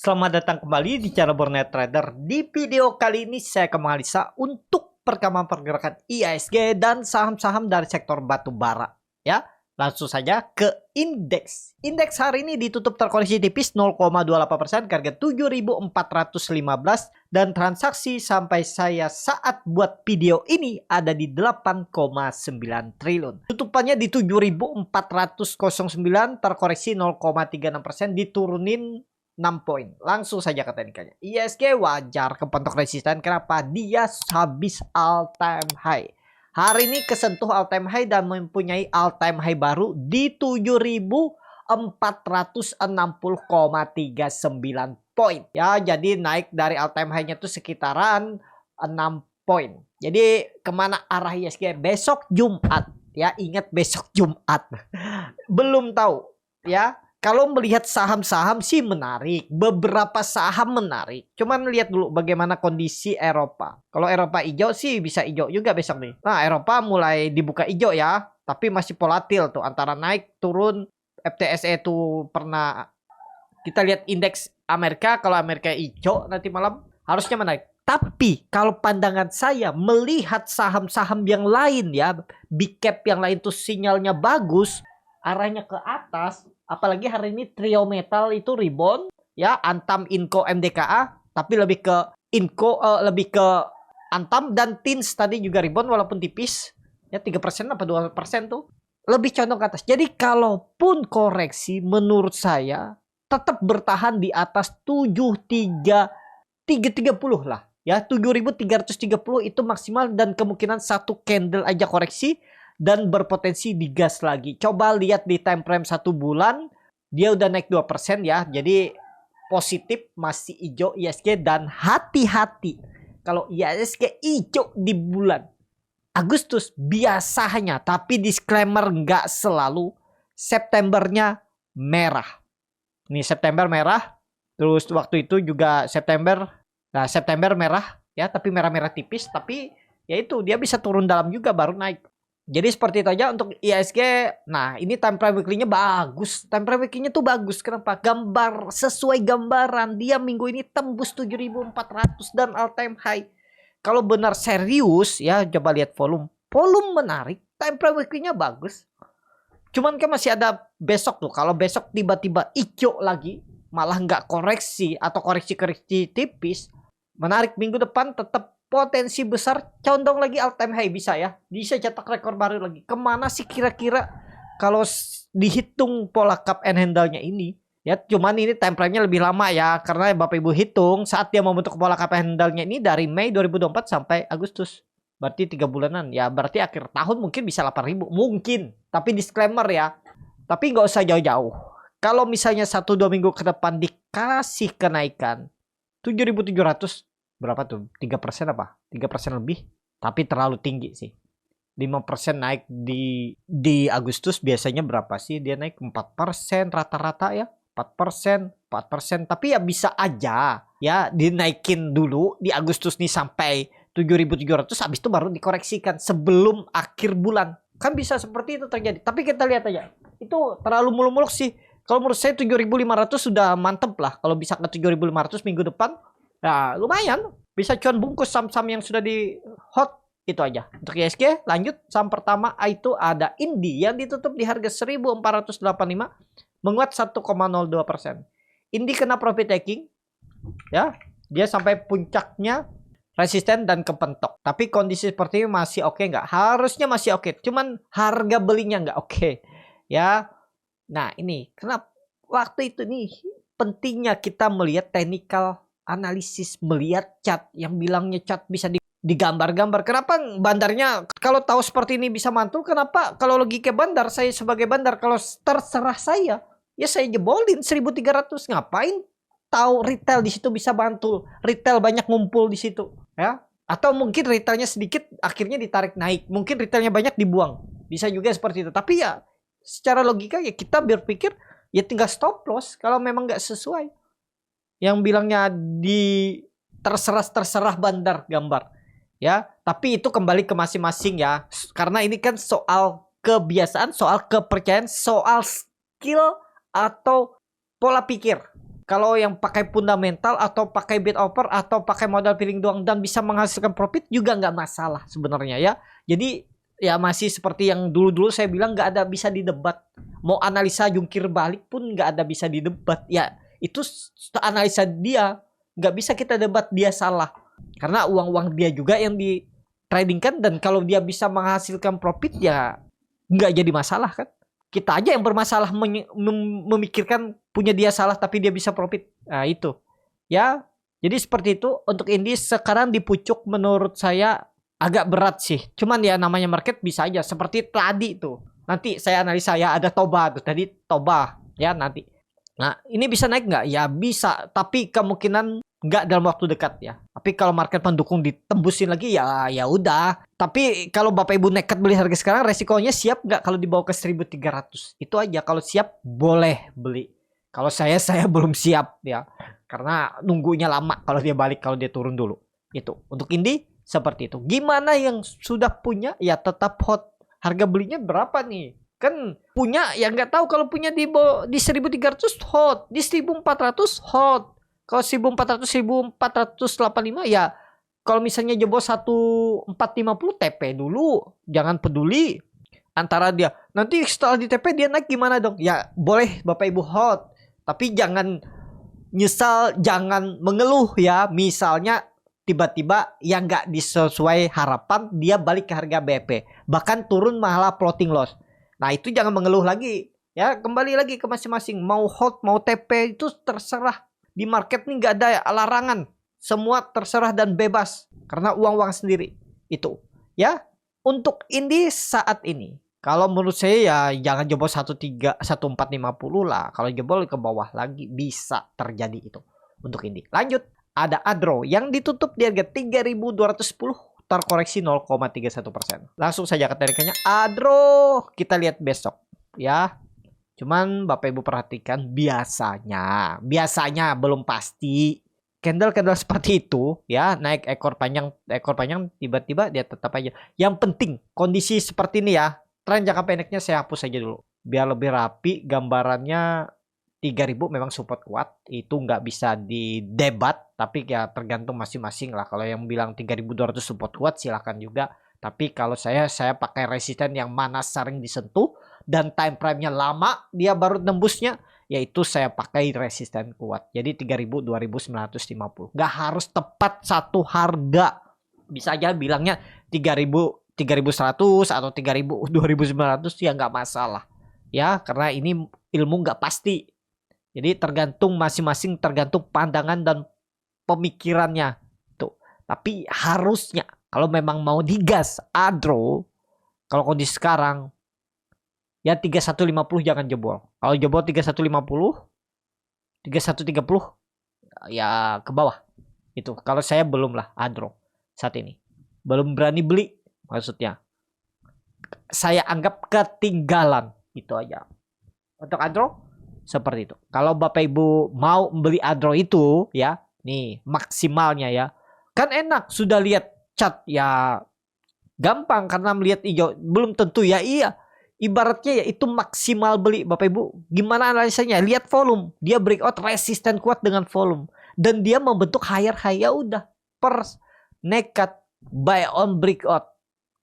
Selamat datang kembali di channel Borneo Trader. Di video kali ini saya akan menganalisa untuk perkembangan pergerakan IHSG dan saham-saham dari sektor batu bara. Ya, langsung saja ke indeks. Indeks hari ini ditutup terkoreksi tipis 0,28% ke harga 7.415 dan transaksi sampai saya saat buat video ini ada di 8,9 triliun. Tutupannya di 7.409 terkoreksi 0,36%, diturunin 6 poin. Langsung saja ke teknikanya. IHSG wajar kepentok resisten. Kenapa? Dia habis all time high. Hari ini kesentuh all time high dan mempunyai all time high baru di 7.460,39 poin. Ya, jadi naik dari all time high-nya itu sekitaran 6 poin. Jadi kemana arah IHSG besok Jumat? Ya, ingat besok Jumat. Belum tahu ya. Kalau melihat saham-saham sih menarik, beberapa saham menarik. Cuman lihat dulu bagaimana kondisi Eropa. Kalau Eropa hijau sih bisa hijau juga besok nih. Nah, Eropa mulai dibuka hijau ya, tapi masih volatil tuh antara naik turun. FTSE tuh pernah kita lihat indeks Amerika, kalau Amerika hijau nanti malam harusnya menaik. Tapi kalau pandangan saya melihat saham-saham yang lain ya, big cap yang lain tuh sinyalnya bagus, arahnya ke atas. Apalagi hari ini trio metal itu rebound ya, Antam, Inco, MDKA, tapi lebih ke Inco, lebih ke Antam dan Tins tadi juga rebound walaupun tipis ya, 3% apa 2% tuh lebih condong ke atas. Jadi kalaupun koreksi menurut saya tetap bertahan di atas 73.330 lah ya, 7.330 itu maksimal dan kemungkinan satu candle aja koreksi dan berpotensi digas lagi. Coba lihat di time frame 1 bulan, dia udah naik 2% ya. Jadi positif, masih hijau IHSG. Dan hati-hati kalau IHSG hijau di bulan Agustus biasanya, tapi disclaimer nggak selalu, Septembernya merah. Ini September merah. Terus waktu itu juga September, nah September merah ya, tapi merah-merah tipis. Tapi ya itu dia bisa turun dalam juga baru naik. Jadi seperti itu aja untuk IHSG. Nah, ini time frame weekly-nya bagus. Time frame weekly-nya tuh bagus. Kenapa? Gambar sesuai gambaran. Dia minggu ini tembus 7.400 dan all time high. Kalau benar serius ya, coba lihat volume. Volume menarik. Time frame weekly-nya bagus. Cuman kan masih ada besok tuh. Kalau besok tiba-tiba hijau lagi, malah nggak koreksi atau koreksi-koreksi tipis, menarik minggu depan tetap potensi besar condong lagi all time high bisa ya. Bisa cetak rekor baru lagi. Kemana sih kira-kira kalau dihitung pola cup and handle-nya ini? Ya cuman ini time frame-nya lebih lama ya. Karena Bapak Ibu hitung saat dia membentuk pola cup and handle-nya ini dari Mei 2024 sampai Agustus. Berarti 3 bulanan. Ya berarti akhir tahun mungkin bisa 8.000. Mungkin. Tapi disclaimer ya. Tapi nggak usah jauh-jauh. Kalau misalnya 1-2 minggu ke depan dikasih kenaikan 7.700, berapa tuh? 3% apa? 3% lebih. Tapi terlalu tinggi sih. 5% naik di Agustus biasanya berapa sih? Dia naik 4% rata-rata ya. 4%. Tapi ya bisa aja ya dinaikin dulu di Agustus nih sampai 7.700, habis itu baru dikoreksikan sebelum akhir bulan. Kan bisa seperti itu terjadi. Tapi kita lihat aja. Itu terlalu muluk-muluk sih. Kalau menurut saya 7.500 sudah mantep lah. Kalau bisa ke 7.500 minggu depan, nah, lumayan bisa cuan bungkus saham-saham yang sudah di hot. Itu aja untuk IHSG. Lanjut saham pertama itu ada Indi yang ditutup di harga 1.485, menguat 1,02%. Indi kena profit taking ya, dia sampai puncaknya resisten dan kepentok. Tapi kondisi seperti ini masih oke nggak? Harusnya masih oke. Cuman harga belinya nggak oke ya. Nah ini kenapa waktu itu nih pentingnya kita melihat technical analisis, melihat chart yang bilangnya chart bisa digambar-gambar. Kenapa bandarnya kalau tahu seperti ini bisa mantul? Kenapa kalau lagi ke bandar, saya sebagai bandar kalau terserah saya, ya saya jebolin 1.300. Ngapain? Tahu retail di situ bisa mantul, retail banyak ngumpul di situ, ya? Atau mungkin retailnya sedikit, akhirnya ditarik naik. Mungkin retailnya banyak dibuang, bisa juga seperti itu. Tapi ya secara logika ya kita berpikir ya tinggal stop loss kalau memang nggak sesuai. Yang bilangnya di terserah bandar gambar ya, tapi itu kembali ke masing-masing ya, karena ini kan soal kebiasaan, soal kepercayaan, soal skill atau pola pikir Kalau yang pakai fundamental atau pakai bid offer atau pakai modal feeling doang dan bisa menghasilkan profit juga nggak masalah sebenarnya ya. Jadi ya masih seperti yang dulu-dulu saya bilang, nggak ada bisa didebat. Mau analisa jungkir balik pun nggak ada bisa didebat. Ya itu analisa dia, nggak bisa kita debat dia salah. Karena uang-uang dia juga yang di tradingkan, dan kalau dia bisa menghasilkan profit ya nggak jadi masalah kan. Kita aja yang bermasalah memikirkan punya dia salah tapi dia bisa profit. Nah itu ya. Jadi seperti itu untuk Indi sekarang di pucuk menurut saya agak berat sih. Cuman ya namanya market bisa aja seperti tadi tuh. Nanti saya analisa ya, ada Toba tuh tadi, Toba ya nanti. Nah ini bisa naik nggak? Ya bisa, tapi kemungkinan nggak dalam waktu dekat ya. Tapi kalau market mendukung ditembusin lagi ya ya udah. Tapi kalau Bapak Ibu nekat beli harga sekarang, resikonya siap nggak kalau dibawa ke 1.300? Itu aja. Kalau siap boleh beli. Kalau saya belum siap ya. Karena nunggunya lama kalau dia balik, kalau dia turun dulu. Itu. Untuk Indi seperti itu. Gimana yang sudah punya ya tetap hot. Harga belinya berapa nih? Kan punya ya nggak tahu, kalau punya di 1.300 hot, di 1.400 hot. Kalau 1.400 1.485 ya, kalau misalnya jebol 1.450 TP dulu, jangan peduli antara dia. Nanti setelah di TP dia naik gimana dong? Ya boleh Bapak Ibu hot, tapi jangan nyesal, jangan mengeluh ya. Misalnya tiba-tiba yang nggak disesuai harapan dia balik ke harga BP, bahkan turun malah floating loss. Nah itu jangan mengeluh lagi ya, kembali lagi ke masing-masing. Mau hot mau TP itu terserah. Di market nih nggak ada larangan, semua terserah dan bebas karena uang-uang sendiri itu ya. Untuk Indi saat ini kalau menurut saya ya jangan jebol 1450 lah. Kalau jebol ke bawah lagi bisa terjadi itu untuk Indi. Lanjut, ada Adro yang ditutup di harga 3.210, terkoreksi 0,31%. Langsung saja ke tarikannya Adro, kita lihat besok ya. Cuman Bapak Ibu perhatikan, biasanya belum pasti candle seperti itu ya, naik ekor panjang tiba-tiba dia tetap aja. Yang penting kondisi seperti ini ya. Tren jangka pendeknya saya hapus aja dulu biar lebih rapi gambarannya. 3.000 memang support kuat, itu nggak bisa didebat, tapi ya tergantung masing-masing lah. Kalau yang bilang 3.200 support kuat silakan juga, tapi kalau saya pakai resisten yang mana sering disentuh dan time frame-nya lama dia baru nembusnya, yaitu saya pakai resisten kuat. Jadi 3.000 2.950. Nggak harus tepat satu harga. Bisa aja bilangnya 3.000 3.100 atau 3.000 2.900 ya nggak masalah. Ya, karena ini ilmu nggak pasti. Jadi tergantung masing-masing, tergantung pandangan dan pemikirannya tuh. Tapi harusnya kalau memang mau digas Adro, kalau kondisi sekarang ya 3150 jangan jebol. Kalau jebol 3150, 3130 ya ke bawah. Itu kalau saya belum lah Adro saat ini. Belum berani beli maksudnya. Saya anggap ketinggalan, itu aja. Untuk Adro seperti itu. Kalau Bapak Ibu mau beli Adro itu ya, nih maksimalnya ya. Kan enak sudah lihat chart ya, gampang karena melihat hijau. Belum tentu ya, iya. Ibaratnya ya itu maksimal beli Bapak Ibu. Gimana analisanya? Lihat volume. Dia breakout resisten kuat dengan volume. Dan dia membentuk higher high, ya udah. Nekat buy on breakout.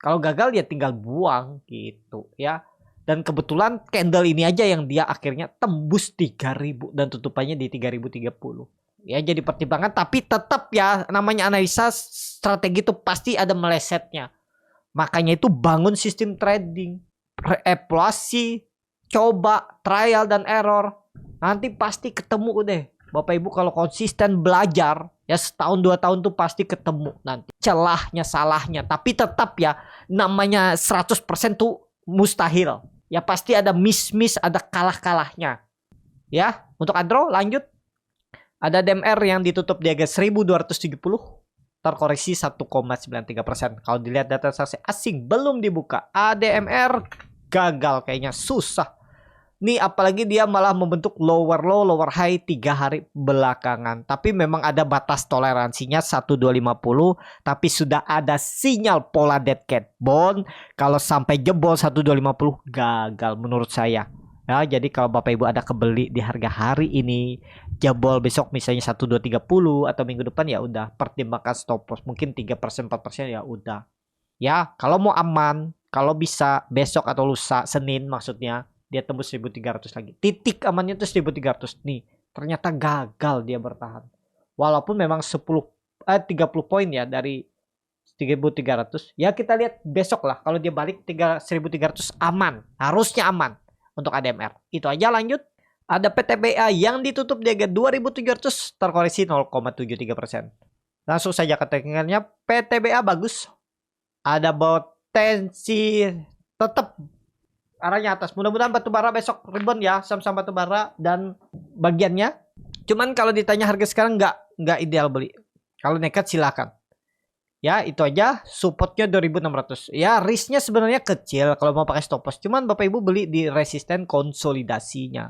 Kalau gagal ya tinggal buang gitu ya. Dan kebetulan candle ini aja yang dia akhirnya tembus 3.000 dan tutupannya di 3.030. Ya jadi pertimbangan, tapi tetap ya namanya analisa strategi itu pasti ada melesetnya. Makanya itu bangun sistem trading, evaluasi, coba, trial dan error. Nanti pasti ketemu deh. Bapak Ibu kalau konsisten belajar ya setahun 2 tahun tuh pasti ketemu nanti celahnya, salahnya. Tapi tetap ya namanya 100% tuh mustahil. Ya pasti ada miss, ada kalah-kalahnya. Ya, untuk Adro lanjut. Ada DMR yang ditutup di harga 1.270, terkoreksi 1,93%. Kalau dilihat data transaksi asing belum dibuka, ADMR gagal kayaknya, susah. Nih apalagi dia malah membentuk lower low, lower high 3 hari belakangan. Tapi memang ada batas toleransinya 1.250. Tapi sudah ada sinyal pola dead cat bond. Kalau sampai jebol 1.250 gagal menurut saya. Ya, jadi kalau Bapak Ibu ada kebeli di harga hari ini, jebol besok misalnya 1230 atau minggu depan, ya udah pertimbangkan stop loss mungkin 3% 4% ya udah. Ya, kalau mau aman, kalau bisa besok atau lusa Senin maksudnya dia tembus 1300 lagi. Titik amannya tuh 1300 nih. Ternyata gagal dia bertahan. Walaupun memang 30 poin ya dari 1300. Ya kita lihat besok lah kalau dia balik 1300 aman, harusnya aman untuk ADMR. Itu aja, lanjut. Ada PTBA yang ditutup di harga 2700 terkoreksi 0,73%. Langsung saja ke teknikalnya, PTBA bagus. Ada potensi tetap arahnya atas. Mudah-mudahan batubara besok rebound ya, saham-saham batubara dan bagiannya. Cuman kalau ditanya harga sekarang nggak ideal beli. Kalau nekat silakan. Ya, itu aja. Supportnya 2600. Ya, risknya sebenarnya kecil kalau mau pakai stop loss. Cuman Bapak Ibu beli di resisten konsolidasinya.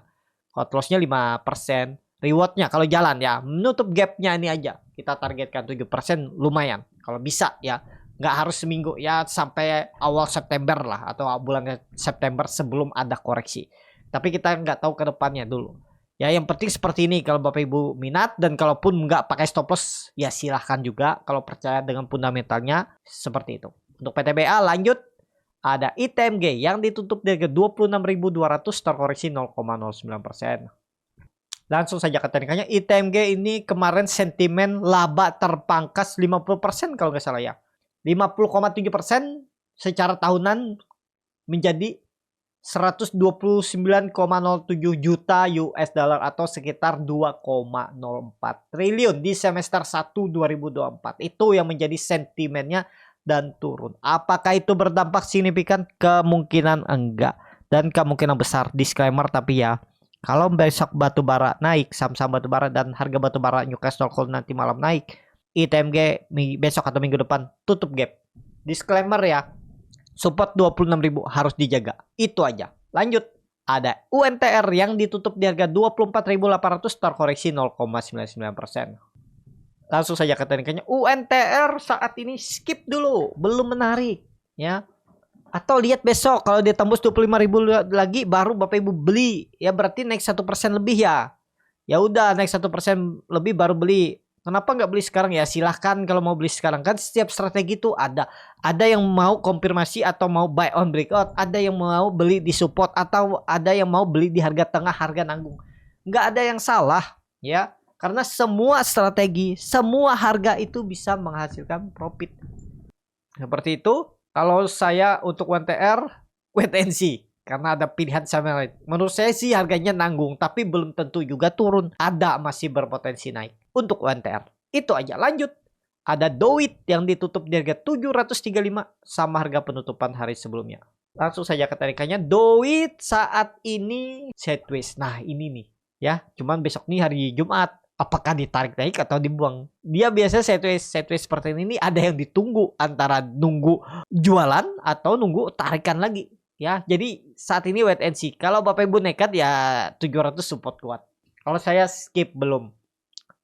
Hot lossnya 5%. Rewardnya kalau jalan ya, menutup gapnya ini aja. Kita targetkan 7%, lumayan. Kalau bisa ya. Nggak harus seminggu ya, sampai awal September lah. Atau bulan September sebelum ada koreksi. Tapi kita nggak tahu ke depannya dulu. Ya, yang penting seperti ini kalau Bapak Ibu minat, dan kalaupun nggak pakai stop loss ya silahkan juga kalau percaya dengan fundamentalnya seperti itu. Untuk PTBA lanjut, ada ITMG yang ditutup di harga 26.200 terkoreksi 0,09%. Langsung saja ke teknikalnya, ITMG ini kemarin sentimen laba terpangkas 50% kalau nggak salah ya. 50,7% secara tahunan menjadi 129,07 juta US dollar atau sekitar 2,04 triliun di semester 1 2024. Itu yang menjadi sentimennya dan turun. Apakah itu berdampak signifikan? Kemungkinan enggak dan kemungkinan besar. Disclaimer, tapi ya kalau besok batubara naik, saham-saham batubara dan harga batubara Newcastle Coal nanti malam naik, ITMG besok atau minggu depan tutup gap. Disclaimer ya. Support 26.000 harus dijaga. Itu aja. Lanjut. Ada UNTR yang ditutup di harga 24.800 terkoreksi 0,99%. Langsung saja ke teknikanya. UNTR saat ini skip dulu. Belum menarik. Ya. Atau lihat besok. Kalau dia tembus 25.000 lagi baru Bapak Ibu beli. Ya berarti naik 1% lebih ya. Ya udah naik 1% lebih baru beli. Kenapa nggak beli sekarang ya? Silahkan kalau mau beli sekarang. Kan setiap strategi itu ada. Ada yang mau konfirmasi atau mau buy on breakout. Ada yang mau beli di support. Atau ada yang mau beli di harga tengah, harga nanggung. Nggak ada yang salah ya. Karena semua strategi, semua harga itu bisa menghasilkan profit. Seperti itu. Kalau saya untuk UNTR, wait and see. Karena ada pilihan sama lain. Menurut saya sih harganya nanggung. Tapi belum tentu juga turun. Ada masih berpotensi naik. Untuk UNTR. Itu aja. Lanjut. Ada DOIT yang ditutup di harga 735 sama harga penutupan hari sebelumnya. Langsung saja ke tarikannya. DOIT saat ini sideways. Nah ini nih. Ya. Cuman besok nih hari Jumat. Apakah ditarik naik atau dibuang? Dia biasa sideways seperti ini. Ada yang ditunggu. Antara nunggu jualan atau nunggu tarikan lagi. Ya. Jadi saat ini wait and see. Kalau Bapak Ibu nekat ya 700 support kuat. Kalau saya skip belum.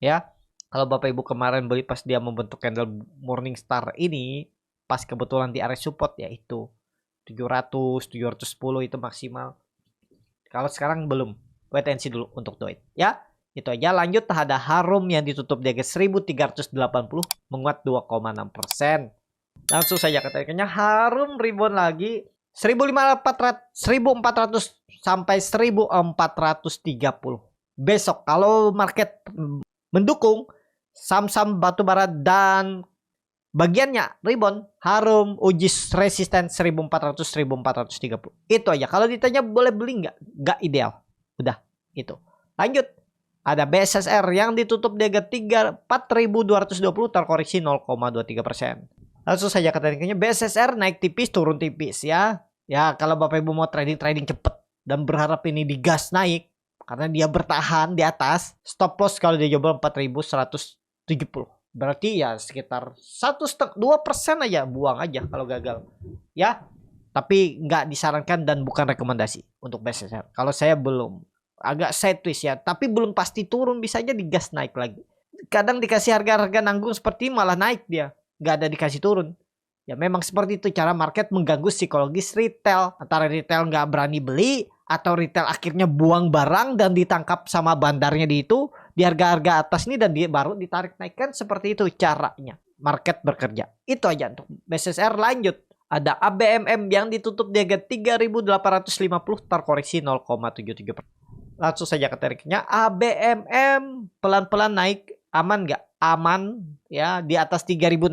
Ya, kalau Bapak Ibu kemarin beli pas dia membentuk candle Morning Star ini, pas kebetulan di area support ya itu 700, 710 itu maksimal. Kalau sekarang belum, wait and see dulu untuk DOIT. Ya, itu aja. Lanjut, ada Harum yang ditutup di harga 1380, menguat 2,6%. Langsung saja katanya Harum rebound lagi 1400 sampai 1430. Besok kalau market mendukung saham-saham batubara dan bagiannya rebound, Harum uji resisten 1400-1430. Itu aja. Kalau ditanya boleh beli nggak ideal. Udah itu. Lanjut. Ada BSSR yang ditutup di harga 4.220 terkoreksi 0,23%. Langsung saja ke tekniknya, BSSR naik tipis turun tipis ya. Ya kalau Bapak Ibu mau trading cepet dan berharap ini digas naik. Karena dia bertahan di atas. Stop loss kalau dia jebol 4.170. Berarti ya sekitar 2% aja. Buang aja kalau gagal. Ya. Tapi nggak disarankan dan bukan rekomendasi untuk BSSR. Kalau saya belum. Agak sideways ya. Tapi belum pasti turun. Bisa aja digas naik lagi. Kadang dikasih harga-harga nanggung seperti malah naik dia. Nggak ada dikasih turun. Ya memang seperti itu cara market mengganggu psikologis retail. Antara retail nggak berani beli. atau retail akhirnya buang barang dan ditangkap sama bandarnya di itu di harga-harga atas ini dan dia baru ditarik naikkan. Seperti itu caranya market bekerja. Itu aja untuk BSSR. Lanjut, ada ABMM yang ditutup di harga 3.850 terkoreksi 0,73%. Langsung saja ke tariknya. ABMM pelan-pelan naik, aman nggak? Aman ya, di atas 3.650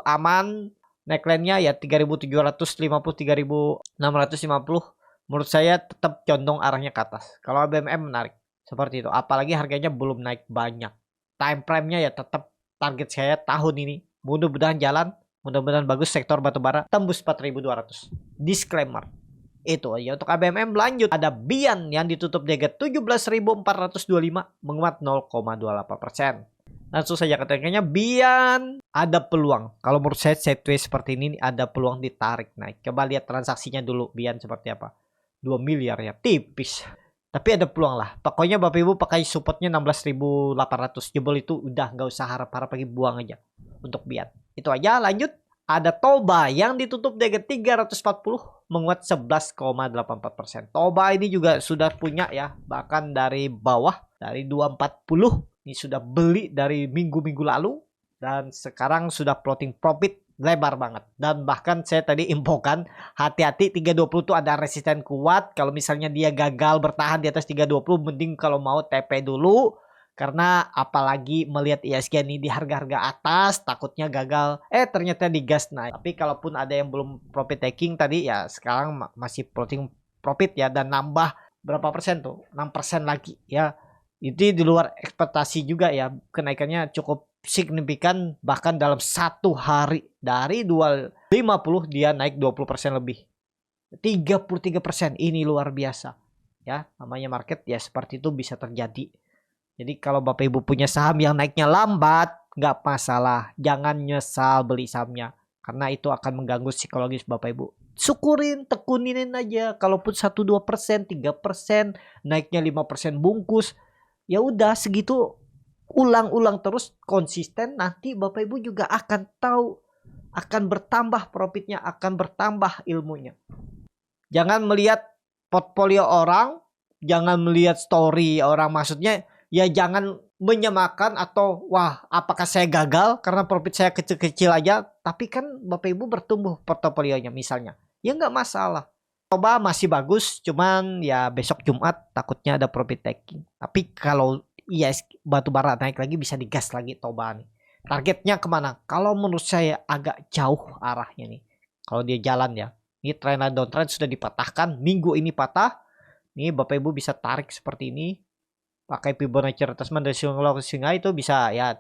aman. Neckline-nya ya 3.750, 3.650. Menurut saya tetap condong arahnya ke atas. Kalau ABMM menarik seperti itu. Apalagi harganya belum naik banyak. Time frame-nya ya tetap target saya tahun ini. Mudah-mudahan jalan. Mudah-mudahan bagus sektor batubara. Tembus 4.200. Disclaimer. Itu aja untuk ABMM. Lanjut. Ada Bian yang ditutup di harga 17.425. Menguat 0,28%. Langsung saja katanya Bian ada peluang. Kalau menurut saya sideways seperti ini ada peluang ditarik naik. Coba lihat transaksinya dulu Bian seperti apa. 2 miliar ya, tipis. Tapi ada peluang lah. Pokoknya Bapak Ibu pakai supportnya 16.800. Jebol itu udah nggak usah harap-harap lagi, buang aja untuk Bian. Itu aja. Lanjut. Ada Toba yang ditutup di harga 340 menguat 11,84%. Toba ini juga sudah punya ya, bahkan dari bawah dari 240. Ini sudah beli dari minggu-minggu lalu dan sekarang sudah floating profit lebar banget. Dan bahkan saya tadi infokan hati-hati 320 itu ada resisten kuat. Kalau misalnya dia gagal bertahan di atas 320 mending kalau mau TP dulu. Karena apalagi melihat ISG ini di harga-harga atas takutnya gagal. Ternyata digas naik. Tapi kalaupun ada yang belum profit taking tadi ya sekarang masih floating profit ya. Dan nambah berapa persen tuh? 6% lagi ya. Itu di luar ekspektasi juga ya. Kenaikannya cukup signifikan, bahkan dalam satu hari dari 250 dia naik 20% lebih, 33%. Ini luar biasa ya, namanya market ya seperti itu bisa terjadi. Jadi kalau Bapak Ibu punya saham yang naiknya lambat nggak masalah, jangan nyesal beli sahamnya karena itu akan mengganggu psikologis Bapak Ibu. Syukurin, tekunin aja. Kalaupun 1-2%, 3% naiknya 5% bungkus, ya udah segitu, ulang-ulang terus konsisten, nanti Bapak Ibu juga akan tahu, akan bertambah profitnya, akan bertambah ilmunya. Jangan melihat portfolio orang, jangan melihat story orang, maksudnya ya jangan menyamakan atau wah apakah saya gagal karena profit saya kecil-kecil aja. Tapi kan Bapak Ibu bertumbuh portofolionya misalnya, ya nggak masalah. Coba masih bagus, cuman ya besok Jumat takutnya ada profit taking. Tapi kalau batubara naik lagi bisa digas lagi Toba nih. Targetnya kemana? Kalau menurut saya agak jauh arahnya nih. Kalau dia jalan ya. Ini trend downtrend sudah dipatahkan. Minggu ini patah. Nih Bapak Ibu bisa tarik seperti ini. Pakai Fibonacci retracement dari singa itu bisa ya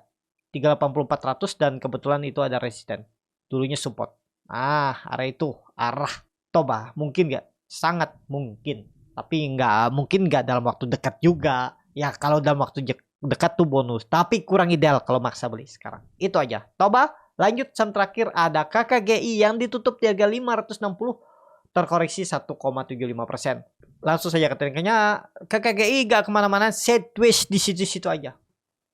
38400 dan kebetulan itu ada resisten. Dulunya support. Arah itu arah Toba. Mungkin nggak? Sangat mungkin. Tapi nggak mungkin nggak dalam waktu dekat juga. Ya kalau dalam waktu dekat tuh bonus. Tapi kurang ideal kalau maksa beli sekarang. Itu aja. Toba. Lanjut saham terakhir ada KKGI yang ditutup di harga 560. Terkoreksi 1,75%. Langsung saja ketinggiannya. KKGI gak kemana-mana. Sideways di situ-situ aja.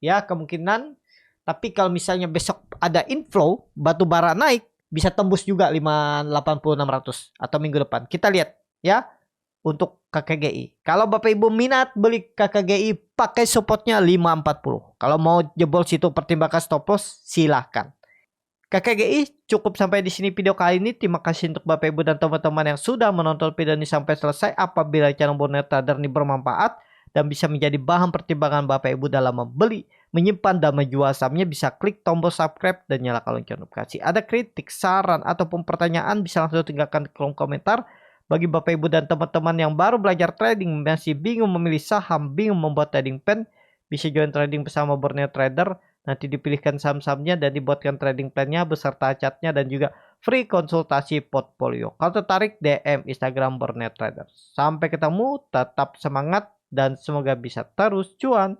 Ya kemungkinan. Tapi kalau misalnya besok ada inflow. Batubara naik. Bisa tembus juga 580-600. Atau minggu depan. Kita lihat ya. Untuk KKGI. Kalau Bapak Ibu minat beli KKGI, pakai supportnya 540. Kalau mau jebol situ pertimbangkan stop loss, silahkan. KKGI cukup sampai di sini video kali ini. Terima kasih untuk Bapak Ibu dan teman-teman yang sudah menonton video ini sampai selesai. Apabila channel Borneo Trader ini bermanfaat dan bisa menjadi bahan pertimbangan Bapak Ibu dalam membeli, menyimpan dan menjual sahamnya, bisa klik tombol subscribe dan nyalakan lonceng notifikasi. Ada kritik, saran ataupun pertanyaan bisa langsung tinggalkan di kolom komentar. Bagi Bapak Ibu dan teman-teman yang baru belajar trading, masih bingung memilih saham, bingung membuat trading plan, bisa join trading bersama Borneo Trader. Nanti dipilihkan saham-sahamnya dan dibuatkan trading plan-nya beserta chartnya dan juga free konsultasi portfolio. Kalau tertarik, DM Instagram Borneo Trader. Sampai ketemu, tetap semangat dan semoga bisa terus cuan.